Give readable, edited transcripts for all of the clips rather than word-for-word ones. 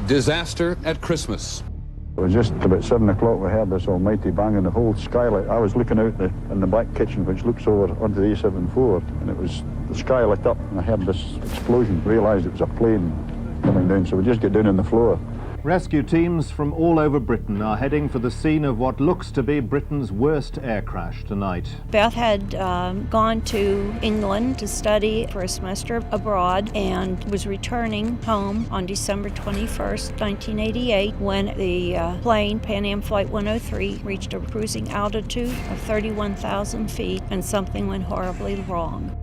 Disaster at Christmas. It was just about 7 o'clock we heard this almighty bang and the whole skylight. I was looking out in the back kitchen which looks over onto the A74 and it was the sky lit up and I heard this explosion. Realised it was a plane coming down, so we just get down on the floor. Rescue teams from all over Britain are heading for the scene of what looks to be Britain's worst air crash tonight. Beth had gone to England to study for a semester abroad and was returning home on December 21st, 1988, when the plane, Pan Am Flight 103, reached a cruising altitude of 31,000 feet and something went horribly wrong.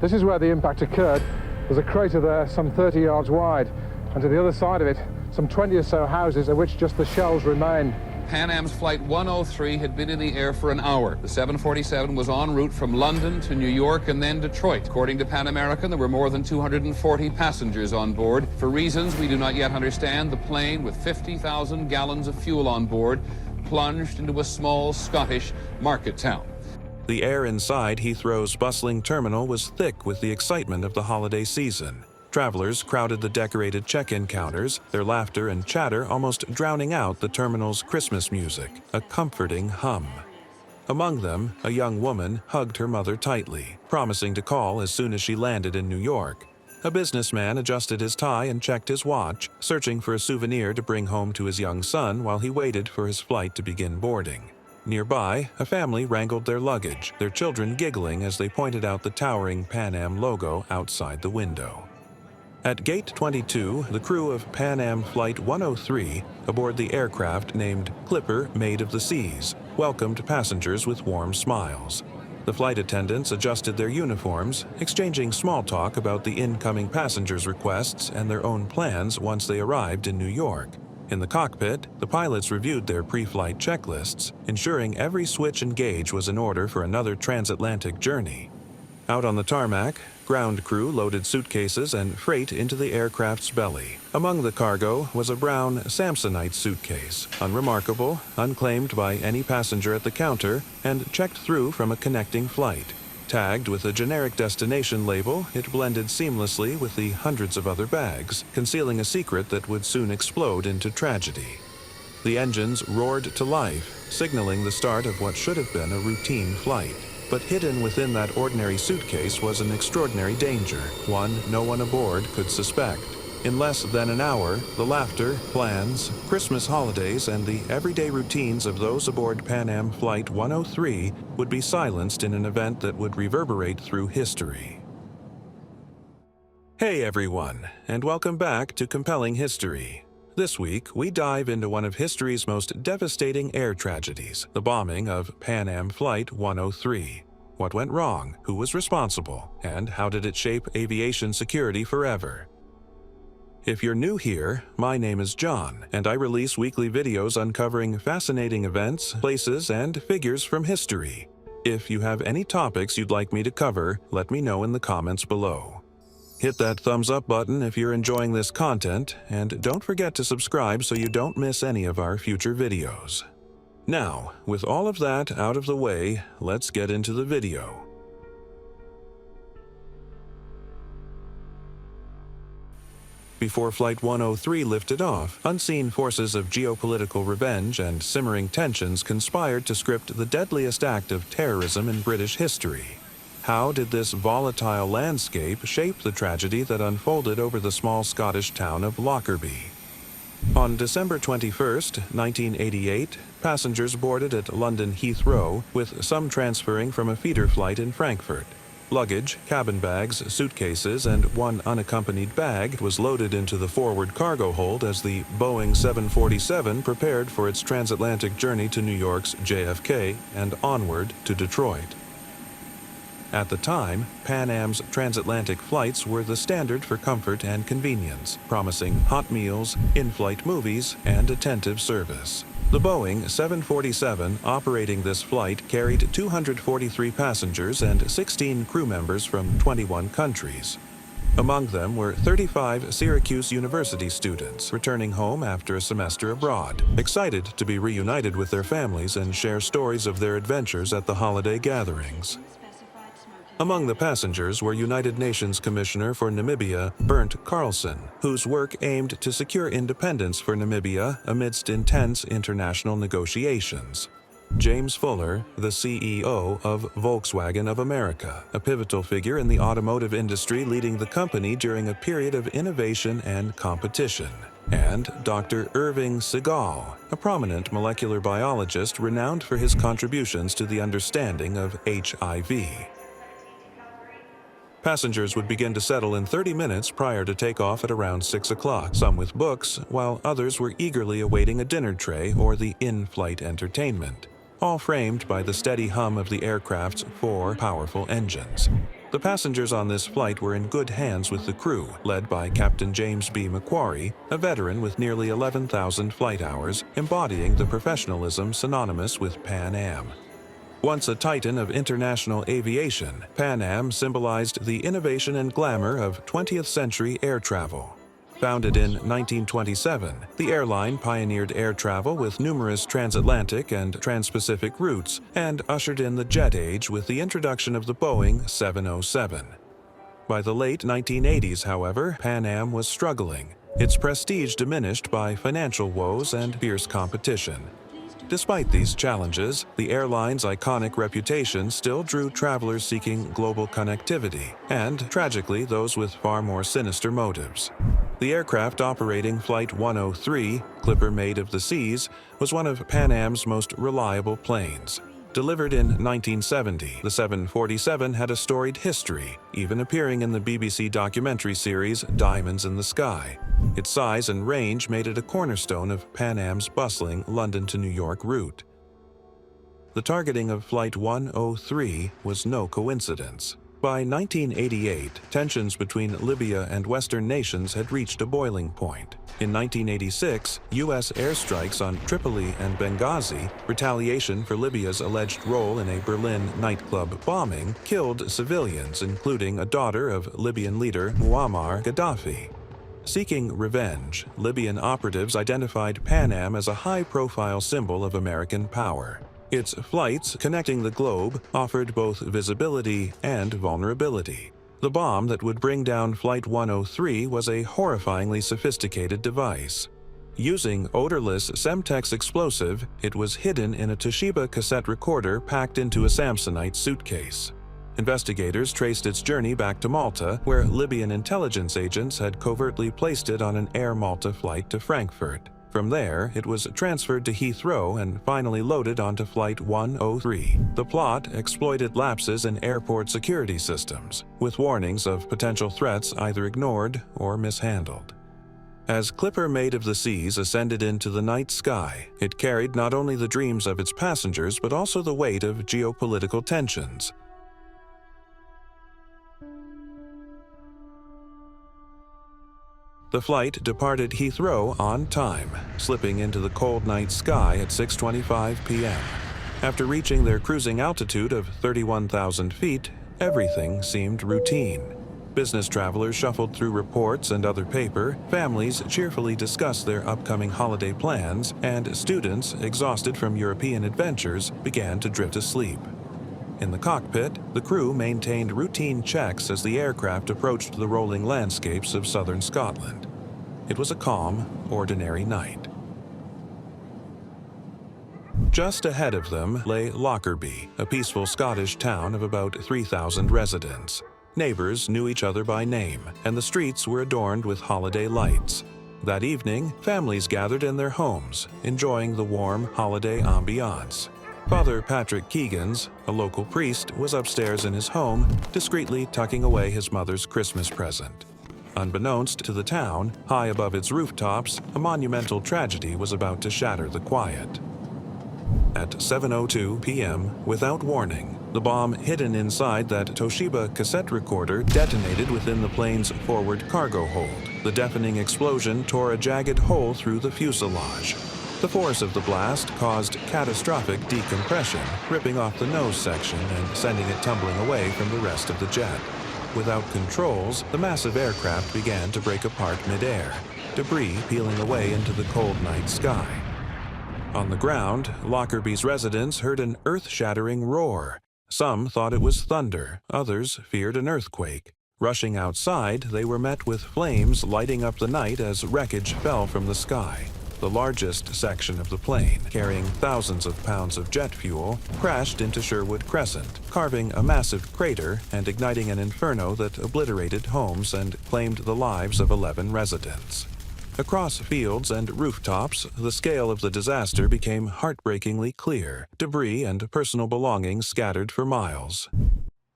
This is where the impact occurred. There's a crater there some 30 yards wide, and to the other side of it, some 20 or so houses of which just the shells remain. Pan Am's Flight 103 had been in the air for an hour. The 747 was en route from London to New York and then Detroit. According to Pan American, there were more than 240 passengers on board. For reasons we do not yet understand, the plane, with 50,000 gallons of fuel on board, plunged into a small Scottish market town. The air inside Heathrow's bustling terminal was thick with the excitement of the holiday season. Travelers crowded the decorated check-in counters, their laughter and chatter almost drowning out the terminal's Christmas music, a comforting hum. Among them, a young woman hugged her mother tightly, promising to call as soon as she landed in New York. A businessman adjusted his tie and checked his watch, searching for a souvenir to bring home to his young son while he waited for his flight to begin boarding. Nearby, a family wrangled their luggage, their children giggling as they pointed out the towering Pan Am logo outside the window. At Gate 22, the crew of Pan Am Flight 103, aboard the aircraft named Clipper, Maid of the Seas, welcomed passengers with warm smiles. The flight attendants adjusted their uniforms, exchanging small talk about the incoming passengers' requests and their own plans once they arrived in New York. In the cockpit, the pilots reviewed their pre-flight checklists, ensuring every switch and gauge was in order for another transatlantic journey. Out on the tarmac, ground crew loaded suitcases and freight into the aircraft's belly. Among the cargo was a brown Samsonite suitcase, unremarkable, unclaimed by any passenger at the counter, and checked through from a connecting flight. Tagged with a generic destination label, it blended seamlessly with the hundreds of other bags, concealing a secret that would soon explode into tragedy. The engines roared to life, signaling the start of what should have been a routine flight. But hidden within that ordinary suitcase was an extraordinary danger, one no one aboard could suspect. In less than an hour, the laughter, plans, Christmas holidays, and the everyday routines of those aboard Pan Am Flight 103 would be silenced in an event that would reverberate through history. Hey everyone, and welcome back to Compelling History. This week, we dive into one of history's most devastating air tragedies, the bombing of Pan Am Flight 103. What went wrong, who was responsible, and how did it shape aviation security forever? If you're new here, my name is John, and I release weekly videos uncovering fascinating events, places, and figures from history. If you have any topics you'd like me to cover, let me know in the comments below. Hit that thumbs up button if you're enjoying this content, and don't forget to subscribe so you don't miss any of our future videos. Now, with all of that out of the way, let's get into the video. Before Flight 103 lifted off, unseen forces of geopolitical revenge and simmering tensions conspired to script the deadliest act of terrorism in British history. How did this volatile landscape shape the tragedy that unfolded over the small Scottish town of Lockerbie? On December 21, 1988, passengers boarded at London Heathrow, with some transferring from a feeder flight in Frankfurt. Luggage, cabin bags, suitcases, and one unaccompanied bag was loaded into the forward cargo hold as the Boeing 747 prepared for its transatlantic journey to New York's JFK and onward to Detroit. At the time, Pan Am's transatlantic flights were the standard for comfort and convenience, promising hot meals, in-flight movies, and attentive service. The Boeing 747 operating this flight carried 243 passengers and 16 crew members from 21 countries. Among them were 35 Syracuse University students returning home after a semester abroad, excited to be reunited with their families and share stories of their adventures at the holiday gatherings. Among the passengers were United Nations Commissioner for Namibia, Bernd Carlson, whose work aimed to secure independence for Namibia amidst intense international negotiations. James Fuller, the CEO of Volkswagen of America, a pivotal figure in the automotive industry leading the company during a period of innovation and competition. And Dr. Irving Segal, a prominent molecular biologist renowned for his contributions to the understanding of HIV. Passengers would begin to settle in 30 minutes prior to takeoff at around 6 o'clock, some with books, while others were eagerly awaiting a dinner tray or the in-flight entertainment, all framed by the steady hum of the aircraft's 4 powerful engines. The passengers on this flight were in good hands with the crew, led by Captain James B. McQuarrie, a veteran with nearly 11,000 flight hours, embodying the professionalism synonymous with Pan Am. Once a titan of international aviation, Pan Am symbolized the innovation and glamour of 20th century air travel. Founded in 1927, the airline pioneered air travel with numerous transatlantic and trans-Pacific routes and ushered in the jet age with the introduction of the Boeing 707. By the late 1980s, however, Pan Am was struggling, its prestige diminished by financial woes and fierce competition. Despite these challenges, the airline's iconic reputation still drew travelers seeking global connectivity, and, tragically, those with far more sinister motives. The aircraft operating Flight 103, Clipper Maid of the Seas, was one of Pan Am's most reliable planes. Delivered in 1970, the 747 had a storied history, even appearing in the BBC documentary series Diamonds in the Sky. Its size and range made it a cornerstone of Pan Am's bustling London to New York route. The targeting of Flight 103 was no coincidence. By 1988, tensions between Libya and Western nations had reached a boiling point. In 1986, U.S. airstrikes on Tripoli and Benghazi, retaliation for Libya's alleged role in a Berlin nightclub bombing, killed civilians, including a daughter of Libyan leader Muammar Gaddafi. Seeking revenge, Libyan operatives identified Pan Am as a high-profile symbol of American power. Its flights connecting the globe offered both visibility and vulnerability. The bomb that would bring down Flight 103 was a horrifyingly sophisticated device. Using odorless Semtex explosive, it was hidden in a Toshiba cassette recorder packed into a Samsonite suitcase. Investigators traced its journey back to Malta, where Libyan intelligence agents had covertly placed it on an Air Malta flight to Frankfurt. From there, it was transferred to Heathrow and finally loaded onto Flight 103. The plot exploited lapses in airport security systems, with warnings of potential threats either ignored or mishandled. As Clipper Maid of the Seas ascended into the night sky, it carried not only the dreams of its passengers but also the weight of geopolitical tensions. The flight departed Heathrow on time, slipping into the cold night sky at 6:25 p.m. After reaching their cruising altitude of 31,000 feet, everything seemed routine. Business travelers shuffled through reports and other paper, families cheerfully discussed their upcoming holiday plans, and students, exhausted from European adventures, began to drift asleep. In the cockpit, the crew maintained routine checks as the aircraft approached the rolling landscapes of southern Scotland. It was a calm, ordinary night. Just ahead of them lay Lockerbie, a peaceful Scottish town of about 3,000 residents. Neighbors knew each other by name, and the streets were adorned with holiday lights. That evening, families gathered in their homes, enjoying the warm holiday ambiance. Father Patrick Keegans, a local priest, was upstairs in his home, discreetly tucking away his mother's Christmas present. Unbeknownst to the town, high above its rooftops, a monumental tragedy was about to shatter the quiet. At 7:02 p.m., without warning, the bomb hidden inside that Toshiba cassette recorder detonated within the plane's forward cargo hold. The deafening explosion tore a jagged hole through the fuselage. The force of the blast caused catastrophic decompression, ripping off the nose section and sending it tumbling away from the rest of the jet. Without controls, the massive aircraft began to break apart mid-air, debris peeling away into the cold night sky. On the ground, Lockerbie's residents heard an earth-shattering roar, Some thought it was thunder, others feared an earthquake. Rushing outside, they were met with flames lighting up the night as wreckage fell from the sky. The largest section of the plane, carrying thousands of pounds of jet fuel, crashed into Sherwood Crescent, carving a massive crater and igniting an inferno that obliterated homes and claimed the lives of 11 residents. Across fields and rooftops, the scale of the disaster became heartbreakingly clear, debris and personal belongings scattered for miles.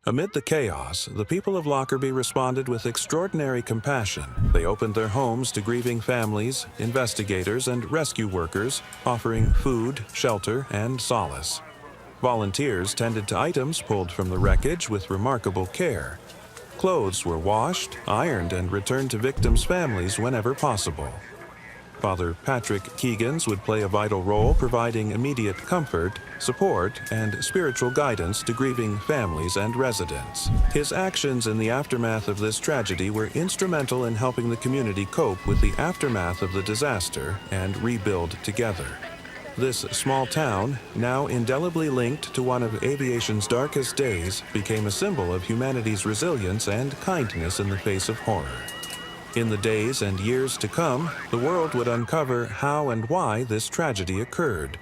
Amid the chaos, the people of Lockerbie responded with extraordinary compassion. They opened their homes to grieving families, investigators, and rescue workers, offering food, shelter, and solace. Volunteers tended to items pulled from the wreckage with remarkable care. Clothes were washed, ironed, and returned to victims' families whenever possible. Father Patrick Keegans would play a vital role providing immediate comfort, support, and spiritual guidance to grieving families and residents. His actions in the aftermath of this tragedy were instrumental in helping the community cope with the aftermath of the disaster and rebuild together. This small town, now indelibly linked to one of aviation's darkest days, became a symbol of humanity's resilience and kindness in the face of horror. In the days and years to come, the world would uncover how and why this tragedy occurred,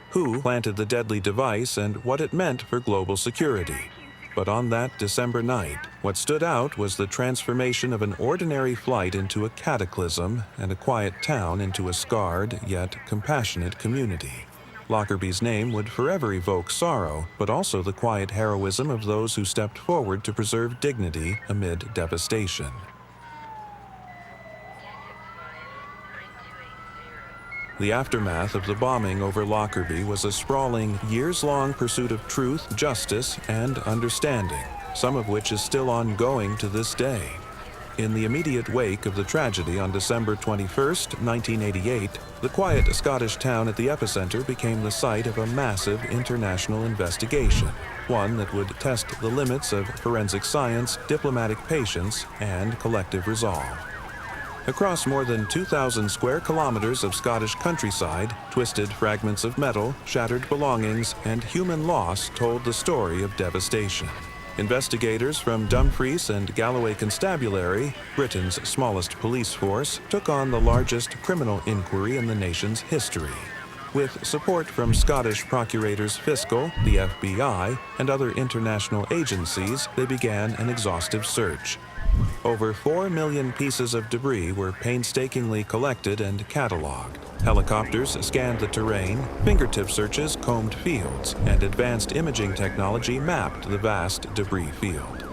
who planted the deadly device, and what it meant for global security. But on that December night, what stood out was the transformation of an ordinary flight into a cataclysm and a quiet town into a scarred yet compassionate community. Lockerbie's name would forever evoke sorrow, but also the quiet heroism of those who stepped forward to preserve dignity amid devastation. The aftermath of the bombing over Lockerbie was a sprawling, years-long pursuit of truth, justice, and understanding, some of which is still ongoing to this day. In the immediate wake of the tragedy on December 21, 1988, the quiet Scottish town at the epicenter became the site of a massive international investigation, one that would test the limits of forensic science, diplomatic patience, and collective resolve. Across more than 2,000 square kilometers of Scottish countryside, twisted fragments of metal, shattered belongings, and human loss told the story of devastation. Investigators from Dumfries and Galloway Constabulary, Britain's smallest police force, took on the largest criminal inquiry in the nation's history. With support from Scottish procurators fiscal, the FBI, and other international agencies, they began an exhaustive search. Over 4 million pieces of debris were painstakingly collected and catalogued. Helicopters scanned the terrain, fingertip searches combed fields, and advanced imaging technology mapped the vast debris field.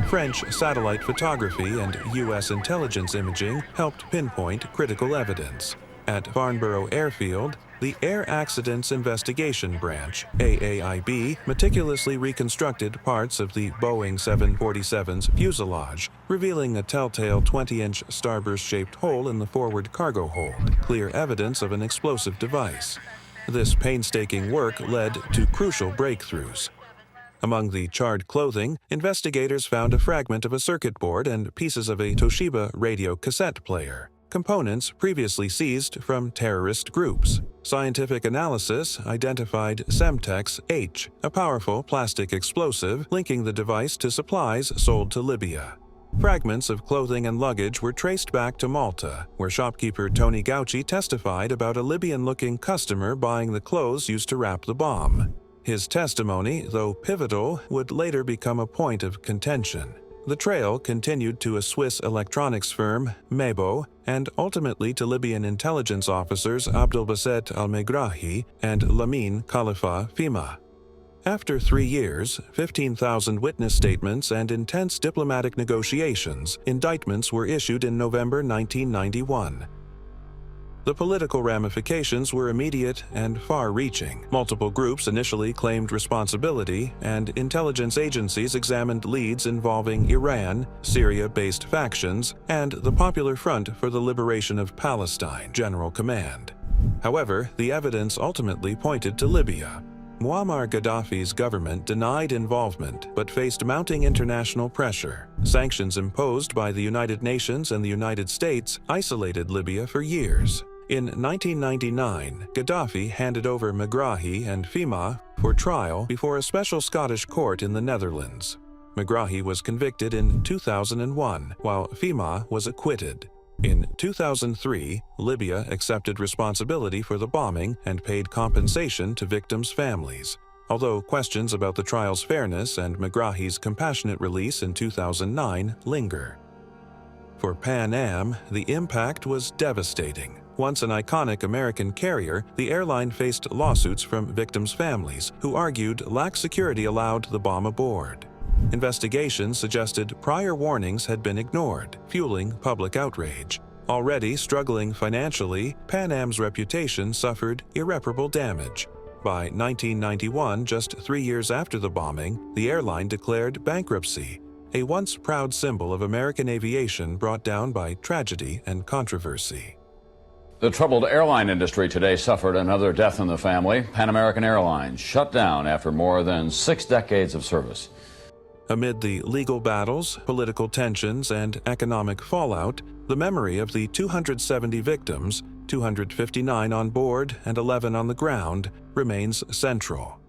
French satellite photography and U.S. intelligence imaging helped pinpoint critical evidence. At Farnborough Airfield, the Air Accidents Investigation Branch, AAIB, meticulously reconstructed parts of the Boeing 747's fuselage, revealing a telltale 20-inch starburst-shaped hole in the forward cargo hold, clear evidence of an explosive device. This painstaking work led to crucial breakthroughs. Among the charred clothing, investigators found a fragment of a circuit board and pieces of a Toshiba radio cassette player, components previously seized from terrorist groups. Scientific analysis identified Semtex H, a powerful plastic explosive linking the device to supplies sold to Libya. Fragments of clothing and luggage were traced back to Malta, where shopkeeper Tony Gauci testified about a Libyan-looking customer buying the clothes used to wrap the bomb. His testimony, though pivotal, would later become a point of contention. The trail continued to a Swiss electronics firm, Maid, and ultimately to Libyan intelligence officers Abdelbasset al-Megrahi and Lamine Khalifa Fima. After 3 years, 15,000 witness statements, and intense diplomatic negotiations, indictments were issued in November 1991. The political ramifications were immediate and far-reaching. Multiple groups initially claimed responsibility, and intelligence agencies examined leads involving Iran, Syria-based factions, and the Popular Front for the Liberation of Palestine General Command. However, the evidence ultimately pointed to Libya. Muammar Gaddafi's government denied involvement but faced mounting international pressure. Sanctions imposed by the United Nations and the United States isolated Libya for years. In 1999, Gaddafi handed over Megrahi and Fima for trial before a special Scottish court in the Netherlands. Megrahi was convicted in 2001, while Fima was acquitted. In 2003, Libya accepted responsibility for the bombing and paid compensation to victims' families, although questions about the trial's fairness and Megrahi's compassionate release in 2009 linger. For Pan Am, the impact was devastating. Once an iconic American carrier, the airline faced lawsuits from victims' families who argued lax security allowed the bomb aboard. Investigations suggested prior warnings had been ignored, fueling public outrage. Already struggling financially, Pan Am's reputation suffered irreparable damage. By 1991, just 3 years after the bombing, the airline declared bankruptcy, a once proud symbol of American aviation brought down by tragedy and controversy. The troubled airline industry today suffered another death in the family. Pan American Airlines shut down after more than 6 decades of service. Amid the legal battles, political tensions, and economic fallout, the memory of the 270 victims, 259 on board and 11 on the ground, remains central.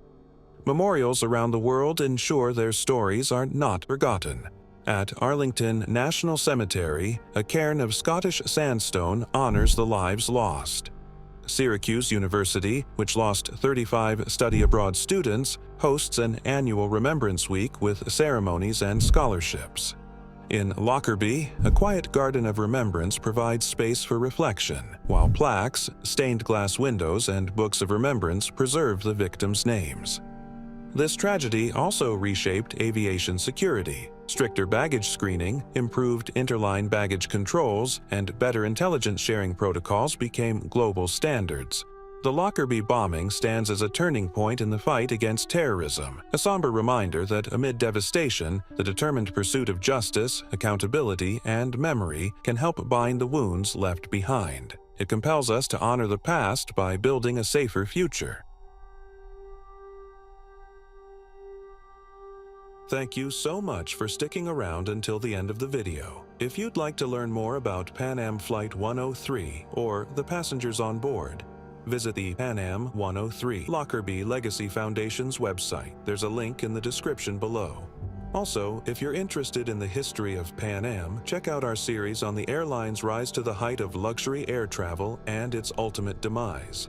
Memorials around the world ensure their stories are not forgotten. At Arlington National Cemetery, a cairn of Scottish sandstone honors the lives lost. Syracuse University, which lost 35 study abroad students, hosts an annual Remembrance Week with ceremonies and scholarships. In Lockerbie, a quiet garden of remembrance provides space for reflection, while plaques, stained glass windows, and books of remembrance preserve the victims' names. This tragedy also reshaped aviation security. Stricter baggage screening, improved interline baggage controls, and better intelligence sharing protocols became global standards. The Lockerbie bombing stands as a turning point in the fight against terrorism, a somber reminder that amid devastation, the determined pursuit of justice, accountability, and memory can help bind the wounds left behind. It compels us to honor the past by building a safer future. Thank you so much for sticking around until the end of the video. If you'd like to learn more about Pan Am Flight 103 or the passengers on board, visit the Pan Am 103 Lockerbie Legacy Foundation's website. There's a link in the description below. Also, if you're interested in the history of Pan Am, check out our series on the airline's rise to the height of luxury air travel and its ultimate demise.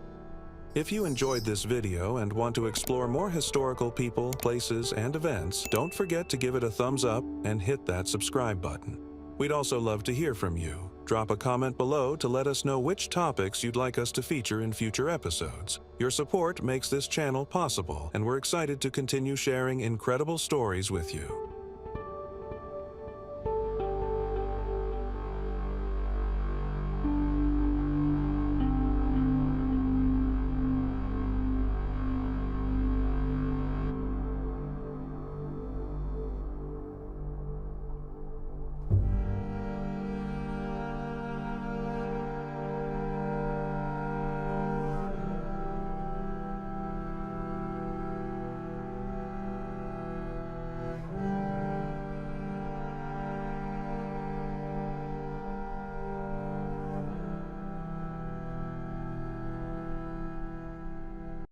If you enjoyed this video and want to explore more historical people, places, and events, don't forget to give it a thumbs up and hit that subscribe button. We'd also love to hear from you. Drop a comment below to let us know which topics you'd like us to feature in future episodes. Your support makes this channel possible, and we're excited to continue sharing incredible stories with you.